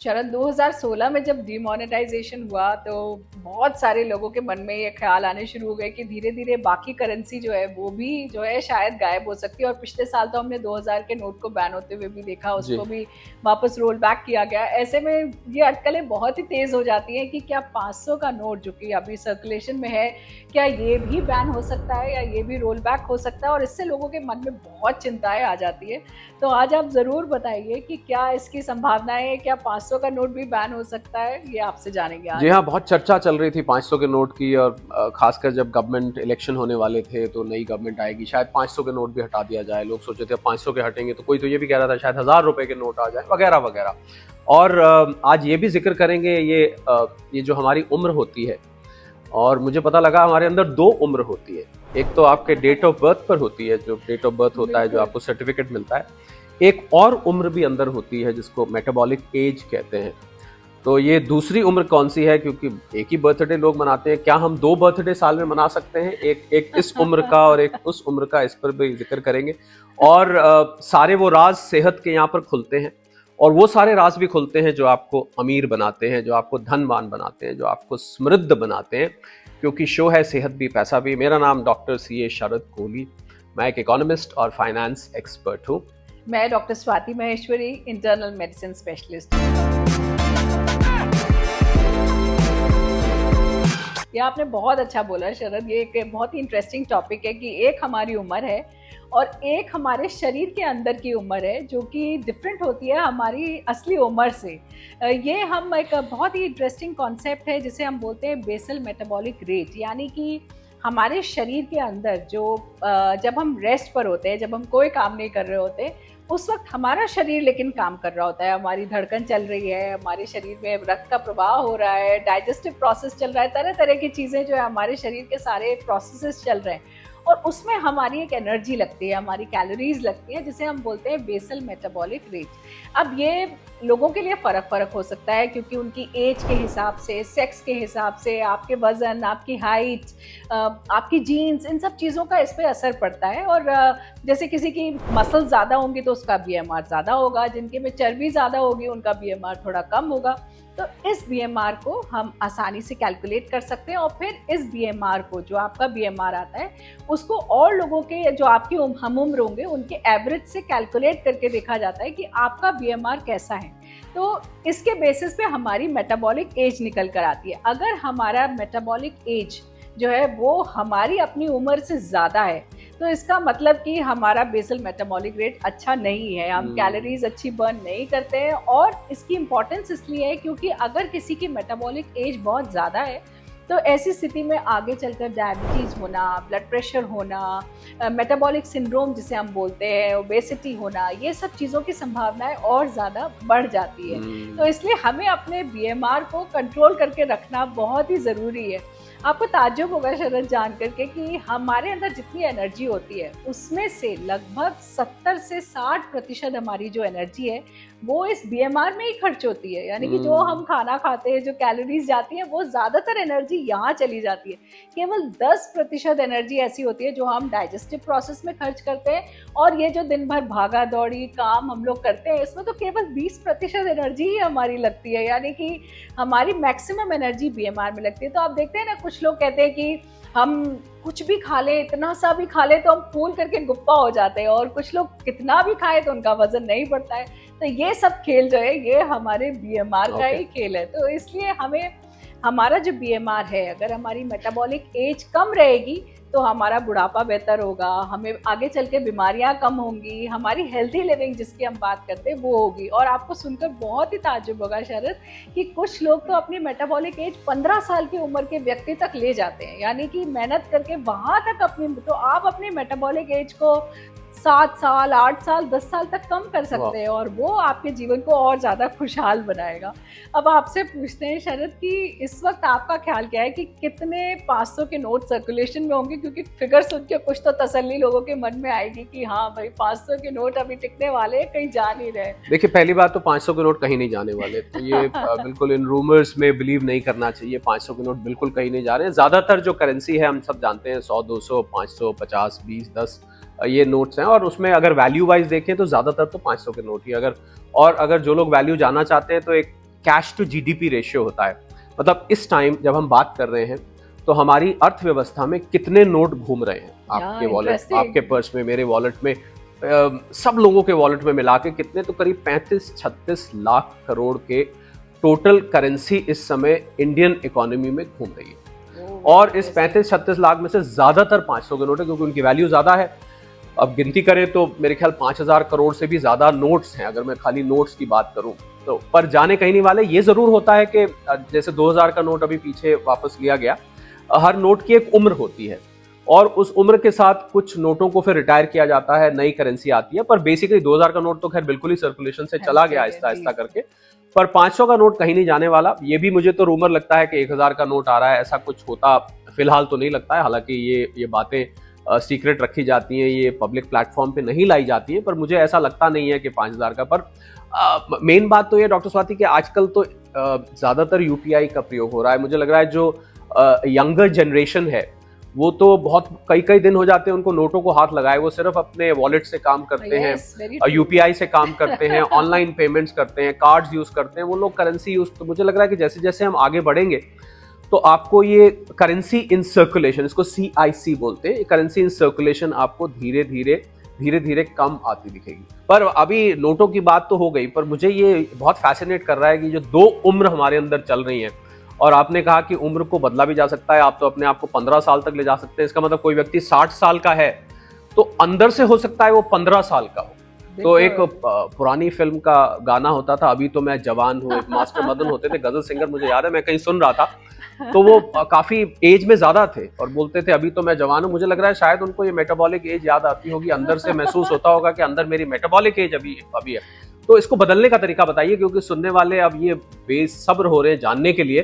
शरद 2016 में जब डिमोनेटाइजेशन हुआ तो बहुत सारे लोगों के मन में ये ख्याल आने शुरू हो गए कि धीरे धीरे बाकी करेंसी जो है वो भी जो है शायद गायब हो सकती है। और पिछले साल तो हमने 2000 के नोट को बैन होते हुए भी देखा, जी। उसको भी वापस रोल बैक किया गया। ऐसे में ये अटकलें बहुत ही तेज हो जाती हैं कि क्या 500 का नोट जो कि अभी सर्कुलेशन में है, क्या ये भी बैन हो सकता है या ये भी रोल बैक हो सकता है। और इससे लोगों के मन में बहुत चिंताएं आ जाती है। तो आज आप ज़रूर बताइए कि क्या इसकी संभावनाएं है, क्या 500 का नोट भी बैन हो सकता है, ये आपसे जानेंगे जी आज। हाँ, बहुत चर्चा चल रही थी 500 के नोट की, और खासकर जब गवर्नमेंट इलेक्शन होने वाले थे तो नई गवर्नमेंट आएगी, शायद 500 के नोट भी हटा दिया जाए। लोग सोचे थे 500 के हटेंगे, तो कोई तो ये भी कह रहा था शायद 1000 रुपए के नोट आ जाए, वगैरह वगैरह। और आज ये भी जिक्र करेंगे, ये जो हमारी उम्र होती है, और मुझे पता लगा हमारे अंदर दो उम्र होती है। एक तो आपके डेट ऑफ बर्थ पर होती है, जो डेट ऑफ बर्थ होता है, जो बिल्कुल। आपको सर्टिफिकेट मिलता है। एक और उम्र भी अंदर होती है जिसको मेटाबॉलिक एज कहते हैं। तो ये दूसरी उम्र कौन सी है, क्योंकि एक ही बर्थडे लोग मनाते हैं, क्या हम दो बर्थडे साल में मना सकते हैं, एक एक इस उम्र का और एक उस उम्र का, इस पर भी जिक्र करेंगे। और सारे वो राज सेहत के यहाँ पर खुलते हैं, और वो सारे राज भी खुलते हैं जो आपको अमीर बनाते हैं, जो आपको धनवान बनाते हैं, जो आपको समृद्ध बनाते हैं। क्योंकि शो है सेहत भी पैसा भी। मेरा नाम डॉक्टर सी ए शरद कोहली, मैं एक इकोनॉमिस्ट और फाइनेंस एक्सपर्ट हूँ। मैं doctor Swati Maheshwari, internal medicine specialist. ये आपने बहुत अच्छा बोला शरद, ये एक बहुत ही इंटरेस्टिंग टॉपिक है कि एक हमारी उम्र है और एक हमारे शरीर के अंदर की उम्र है जो कि डिफरेंट होती है हमारी असली उम्र से। ये हम एक बहुत ही इंटरेस्टिंग कॉन्सेप्ट है जिसे हम बोलते हैं बेसल मेटाबॉलिक रेट, यानी कि हमारे शरीर के अंदर जो जब हम रेस्ट पर होते हैं, जब हम कोई काम नहीं कर रहे होते, उस वक्त हमारा शरीर लेकिन काम कर रहा होता है, हमारी धड़कन चल रही है, हमारे शरीर में रक्त का प्रवाह हो रहा है, डाइजेस्टिव प्रोसेस चल रहा है, तरह तरह की चीज़ें जो है हमारे शरीर के सारे प्रोसेसेस चल रहे हैं। और उसमें हमारी एक एनर्जी लगती है, हमारी कैलोरीज लगती है, जिसे हम बोलते हैं बेसल मेटाबॉलिक रेट। अब ये लोगों के लिए फ़र्क हो सकता है क्योंकि उनकी एज के हिसाब से, सेक्स के हिसाब से, आपके वज़न, आपकी हाइट, आपकी जीन्स, इन सब चीज़ों का इस पे असर पड़ता है। और जैसे किसी की मसल ज़्यादा होंगी तो उसका बीएमआर ज़्यादा होगा, जिनके में चर्बी ज़्यादा होगी उनका बीएमआर थोड़ा कम होगा। तो इस बीएमआर को हम आसानी से कैलकुलेट कर सकते हैं और फिर इस बीएमआर को, जो आपका बीएमआर आता है, उसको और लोगों के जो आपकी हम उम्र होंगे उनके एवरेज से कैलकुलेट करके देखा जाता है कि आपका बीएमआर कैसा है। तो इसके बेसिस पे हमारी मेटाबॉलिक एज निकल कर आती है। अगर हमारा मेटाबॉलिक एज जो है वो हमारी अपनी उम्र से ज़्यादा है तो इसका मतलब कि हमारा बेसल मेटाबॉलिक रेट अच्छा नहीं है, हम कैलोरीज अच्छी बर्न नहीं करते हैं। और इसकी इम्पोर्टेंस इसलिए है क्योंकि अगर किसी की मेटाबॉलिक एज बहुत ज़्यादा है तो ऐसी स्थिति में आगे चलकर डायबिटीज़ होना, ब्लड प्रेशर होना, मेटाबॉलिक सिंड्रोम जिसे हम बोलते हैं, ओबेसिटी होना, ये सब चीज़ों की संभावनाएं और ज़्यादा बढ़ जाती है। तो इसलिए हमें अपने बीएमआर को कंट्रोल करके रखना बहुत ही ज़रूरी है। आपको ताज्जुब होगा शरद जान करके कि हमारे अंदर जितनी एनर्जी होती है उसमें से लगभग 70 से 60% हमारी जो एनर्जी है वो इस बीएमआर में ही खर्च होती है। यानी कि जो हम खाना खाते हैं, जो कैलोरीज जाती हैं, वो ज़्यादातर एनर्जी यहाँ चली जाती है। केवल 10% एनर्जी ऐसी होती है जो हम डाइजेस्टिव प्रोसेस में खर्च करते हैं। और ये जो दिन भर भागा दौड़ी काम हम लोग करते हैं, इसमें तो केवल 20% एनर्जी ही हमारी लगती है, यानी कि हमारी मैक्सिमम एनर्जी बीएमआर में लगती है। तो आप देखते हैं ना, कुछ लोग कहते हैं कि हम कुछ भी खा ले, इतना सा भी खा ले तो हम फूल करके गुप्पा हो जाते हैं, और कुछ लोग कितना भी खाए तो उनका वजन नहीं बढ़ता है। तो ये सब खेल जो है ये हमारे बीएमआर का ही खेल है। तो इसलिए हमें हमारा जो बीएमआर है, अगर हमारी मेटाबॉलिक एज कम रहेगी तो हमारा बुढ़ापा बेहतर होगा, हमें आगे चल के बीमारियां कम होंगी, हमारी हेल्थी लिविंग जिसकी हम बात करते हैं वो होगी। और आपको सुनकर बहुत ही ताज्जुब होगा शरद कि कुछ लोग तो अपनी मेटाबॉलिक एज 15 साल की उम्र के व्यक्ति तक ले जाते हैं, यानी कि मेहनत करके वहां तक अपनी, तो आप अपनी मेटाबॉलिक एज को 7 साल, 8 साल, 10 साल तक कम कर सकते हैं और वो आपके जीवन को और ज़्यादा खुशहाल बनाएगा। अब आपसे पूछते हैं शरद कि इस वक्त आपका ख्याल क्या है कि कितने 500 के नोट सर्कुलेशन में होंगे, क्योंकि फिगर सुन के कुछ तो तसल्ली लोगों के मन में आएगी कि हाँ भाई 500 के नोट अभी टिकने वाले हैं, कहीं जा नहीं रहे। देखिए, पहली बात तो 500 के नोट कहीं नहीं जाने वाले, तो ये बिल्कुल इन रूमर्स में बिलीव नहीं करना चाहिए। 500 के नोट बिल्कुल कहीं नहीं जा रहे हैं। ज़्यादातर जो करेंसी है हम सब जानते हैं, 100, 200, 500, 50, 20, 10 ये नोट्स हैं, और उसमें अगर वैल्यू वाइज देखें तो ज़्यादातर तो 500 के नोट ही। अगर जो लोग वैल्यू जानना चाहते हैं तो एक कैश टू जीडीपी रेशियो होता है। मतलब इस टाइम जब हम बात कर रहे हैं तो हमारी अर्थव्यवस्था में कितने नोट घूम रहे हैं, आपके वॉलेट, आपके पर्स में, मेरे वॉलेट में, सब लोगों के वॉलेट में मिला के कितने, तो करीब 35-36 लाख करोड़ के टोटल करेंसी इस समय इंडियन इकोनॉमी में घूम रही है। और इस 35-36 लाख में से ज्यादातर 500 के नोट है, क्योंकि उनकी वैल्यू ज्यादा है। अब गिनती करें तो मेरे ख्याल 5000 करोड़ से भी ज्यादा नोट्स हैं, अगर मैं खाली नोट्स की बात करूं तो। पर जाने कहीं नहीं वाले। ये जरूर होता है कि जैसे 2000 का नोट अभी पीछे वापस लिया गया, हर नोट की एक उम्र होती है और उस उम्र के साथ कुछ नोटों को फिर रिटायर किया जाता है, नई करेंसी आती है। पर बेसिकली 2000 का नोट तो खैर बिल्कुल ही सर्कुलेशन से चला गया आहिस्ता आहिस्ता करके। पर 500 का नोट कहीं नहीं जाने वाला। ये भी मुझे तो रूमर लगता है कि 1000 का नोट आ रहा है, ऐसा कुछ होता फिलहाल तो नहीं लगता है। हालांकि ये बातें सीक्रेट रखी जाती हैं, ये पब्लिक प्लेटफॉर्म पे नहीं लाई जाती हैं, पर मुझे ऐसा लगता नहीं है कि 5000 का। पर मेन बात तो ये डॉक्टर स्वाति कि आजकल तो ज्यादातर यूपीआई का प्रयोग हो रहा है। मुझे लग रहा है जो यंगर जनरेशन है वो तो बहुत कई दिन हो जाते हैं उनको नोटों को हाथ लगाए, वो सिर्फ अपने वॉलेट से काम करते हैं, यूपीआई से काम करते हैं, ऑनलाइन पेमेंट्स करते हैं, कार्ड्स यूज करते हैं, वो लोग करेंसी यूज। तो मुझे लग रहा है कि जैसे जैसे हम आगे बढ़ेंगे तो आपको ये करेंसी इन सर्कुलेशन, इसको CIC बोलते हैं, करेंसी इन सर्कुलेशन आपको धीरे धीरे कम आती दिखेगी। पर अभी नोटों की बात तो हो गई, पर मुझे ये बहुत फैसिनेट कर रहा है कि जो दो उम्र हमारे अंदर चल रही हैं, और आपने कहा कि उम्र को बदला भी जा सकता है, आप तो अपने आप को 15 साल तक ले जा सकते हैं। इसका मतलब कोई व्यक्ति 60 साल का है तो अंदर से हो सकता है वो 15 साल का हो। तो एक पुरानी फिल्म का गाना होता था, अभी तो मैं जवान हूँ, एक मास्टर मदन होते थे गजल सिंगर, मुझे याद है मैं कहीं सुन रहा था, तो वो काफी एज में ज्यादा थे और बोलते थे अभी तो मैं जवान हूँ। मुझे लग रहा है शायद उनको ये मेटाबॉलिक एज याद आती होगी, अंदर से महसूस होता होगा कि अंदर मेरी मेटाबॉलिक एज अभी है। तो इसको बदलने का तरीका बताइए, क्योंकि सुनने वाले अब ये बेसब्र हो रहे हैं जानने के लिए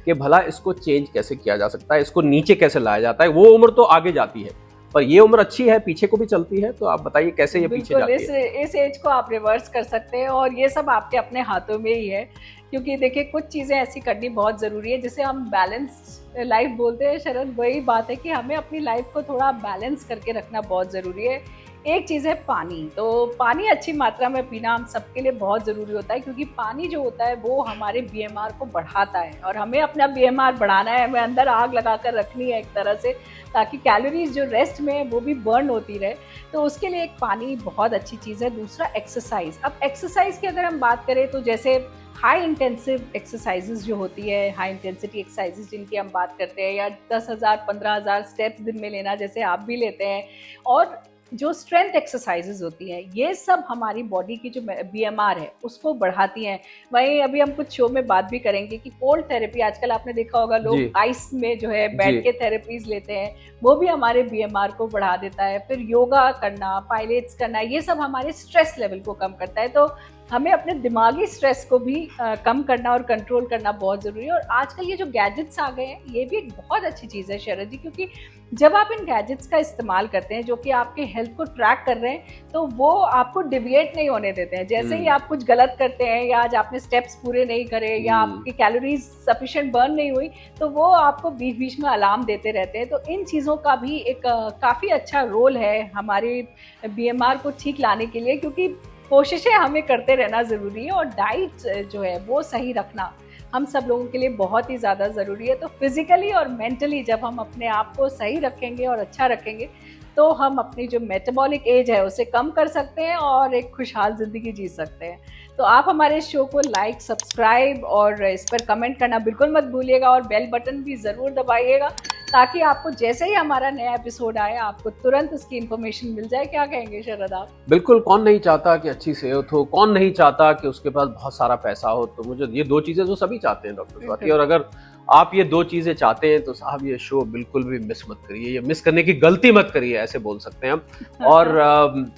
कि भला इसको चेंज कैसे किया जा सकता है, इसको नीचे कैसे लाया जाता है। वो उम्र तो आगे जाती है पर ये उम्र अच्छी है, पीछे को भी चलती है, तो आप बताइए कैसे ये पीछे जाती है। इस एज को आप रिवर्स कर सकते हैं और ये सब आपके अपने हाथों में ही है। क्योंकि देखिए कुछ चीज़ें ऐसी करनी बहुत ज़रूरी है, जिसे हम बैलेंस लाइफ बोलते हैं शरद। वही बात है कि हमें अपनी लाइफ को थोड़ा बैलेंस करके रखना बहुत ज़रूरी है। एक चीज़ है पानी, तो पानी अच्छी मात्रा में पीना हम सबके लिए बहुत ज़रूरी होता है, क्योंकि पानी जो होता है वो हमारे BMR को बढ़ाता है और हमें अपना BMR बढ़ाना है, हमें अंदर आग लगा कर रखनी है एक तरह से, ताकि कैलोरीज जो रेस्ट में है वो भी बर्न होती रहे। तो उसके लिए एक पानी बहुत अच्छी चीज़ है। दूसरा एक्सरसाइज। अब एक्सरसाइज की अगर हम बात करें तो जैसे हाई इंटेंसिव एक्सरसाइजेज जो होती है, हाई इंटेंसिटी एक्सरसाइजेज जिनकी हम बात करते हैं, या 10,000 15,000 स्टेप्स दिन में लेना जैसे आप भी लेते हैं, और जो स्ट्रेंथ एक्सरसाइजेज होती हैं, ये सब हमारी बॉडी की जो BMR है उसको बढ़ाती हैं। वहीं अभी हम कुछ शो में बात भी करेंगे कि कोल्ड थेरेपी, आजकल आपने देखा होगा लोग आइस में जो है बैठ के थेरेपीज लेते हैं, वो भी हमारे BMR को बढ़ा देता है। फिर योगा करना, पायलेट्स करना, ये सब हमारे स्ट्रेस लेवल को कम करता है। तो हमें अपने दिमागी स्ट्रेस को भी कम करना और कंट्रोल करना बहुत ज़रूरी है। और आजकल ये जो गैजेट्स आ गए हैं ये भी एक बहुत अच्छी चीज़ है शरद जी, क्योंकि जब आप इन गैजेट्स का इस्तेमाल करते हैं जो कि आपके हेल्थ को ट्रैक कर रहे हैं, तो वो आपको डिविएट नहीं होने देते हैं। जैसे ही आप कुछ गलत करते हैं, या आज आपने स्टेप्स पूरे नहीं करे, या आपकी कैलोरीज सफिशिएंट बर्न नहीं हुई, तो वो आपको बीच बीच में अलार्म देते रहते हैं। तो इन चीज़ों का भी एक काफ़ी अच्छा रोल है हमारे BMR को ठीक लाने के लिए, क्योंकि कोशिशें हमें करते रहना ज़रूरी है। और डाइट जो है वो सही रखना हम सब लोगों के लिए बहुत ही ज़्यादा ज़रूरी है। तो फिजिकली और मेंटली जब हम अपने आप को सही रखेंगे और अच्छा रखेंगे, तो हम अपनी जो मेटाबॉलिक एज है उसे कम कर सकते हैं और एक खुशहाल ज़िंदगी जी सकते हैं। तो आप हमारे शो को लाइक, सब्सक्राइब और इस पर कमेंट करना बिल्कुल मत भूलिएगा, और बेल बटन भी ज़रूर दबाइएगा, ताकि आपको जैसे ही हमारा नया एपिसोड आए आपको तुरंत उसकी इन्फॉर्मेशन मिल जाए। क्या कहेंगे शरद आप? बिल्कुल, कौन नहीं चाहता कि अच्छी सेहत हो, कौन नहीं चाहता कि उसके पास बहुत सारा पैसा हो। तो मुझे ये दो चीजें तो सभी चाहते हैं डॉक्टर स्वाति, और अगर आप ये दो चीजें चाहते हैं तो साहब ये शो बिल्कुल भी मिस मत करिए, ये मिस करने की गलती मत करिए, ऐसे बोल सकते हैं हम। और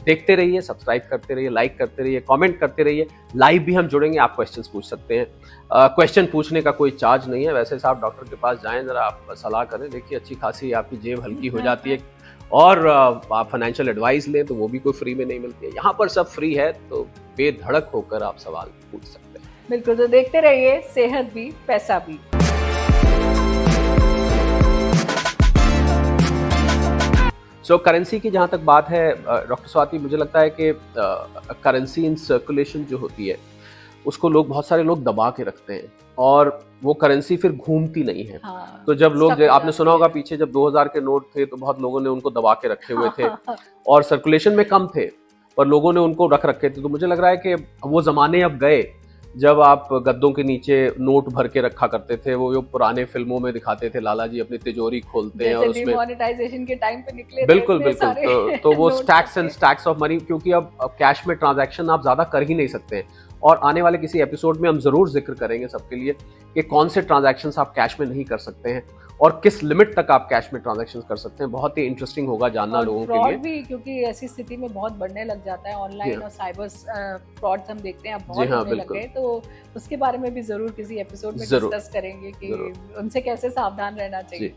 देखते रहिए, सब्सक्राइब करते रहिए, लाइक करते रहिए, कमेंट करते रहिए। लाइव भी हम जुड़ेंगे, आप क्वेश्चंस पूछ सकते हैं। क्वेश्चन पूछने का कोई चार्ज नहीं है। वैसे साहब डॉक्टर के पास जाएं, जरा आप सलाह करें, देखिए अच्छी खासी आपकी जेब हल्की हो जाती है। और आप फाइनेंशियल एडवाइस लें तो वो भी कोई फ्री में नहीं मिलती है। यहाँ पर सब फ्री है, तो बेधड़क होकर आप सवाल पूछ सकते हैं। बिल्कुल, तो देखते रहिए सेहत भी पैसा भी। करेंसी की जहाँ तक बात है डॉक्टर स्वाति, मुझे लगता है कि करेंसी इन सर्कुलेशन जो होती है उसको लोग, बहुत सारे लोग दबा के रखते हैं और वो करेंसी फिर घूमती नहीं है। हाँ, तो जब लोग, stuck हो आपने जाती सुना होगा है। पीछे जब 2000 के नोट थे तो बहुत लोगों ने उनको दबा के रखे हुए थे हाँ, और सर्कुलेशन में कम थे, पर लोगों ने उनको रख रखे थे। तो मुझे लग रहा है कि वो जमाने अब गए जब आप गद्दों के नीचे नोट भर के रखा करते थे। वो जो पुराने फिल्मों में दिखाते थे, लाला जी अपनी तिजोरी खोलते हैं और जैसे उसमें, डिमोनेटाइजेशन के टाइम पे निकले थे बिल्कुल इतने बिल्कुल, सारे तो वो नोट स्टैक्स एंड सबके। स्टैक्स ऑफ मनी, क्योंकि अब कैश में ट्रांजैक्शन आप ज्यादा कर ही नहीं सकते हैं। और आने वाले किसी एपिसोड में हम जरूर जिक्र करेंगे सबके लिए कि कौन से ट्रांजैक्शंस आप कैश में नहीं कर सकते हैं और किस लिमिट तक आप कैश में ट्रांजैक्शंस कर सकते हैं। बहुत ही इंटरेस्टिंग होगा जानना और लोगों के फ्रॉड लिए। भी, क्योंकि ऐसी स्थिति में बहुत बढ़ने लग जाता है जी ऑनलाइन हाँ, और साइबर फ्रॉड्स हम देखते हैं अब जी बहुत हाँ, होने लग बिल्कुल, गए। तो उसके बारे में भी जरूर किसी एपिसोड में जरूर, डिस्कस करेंगे कि जरूर। उनसे कैसे सावधान रहना जी। चाहिए।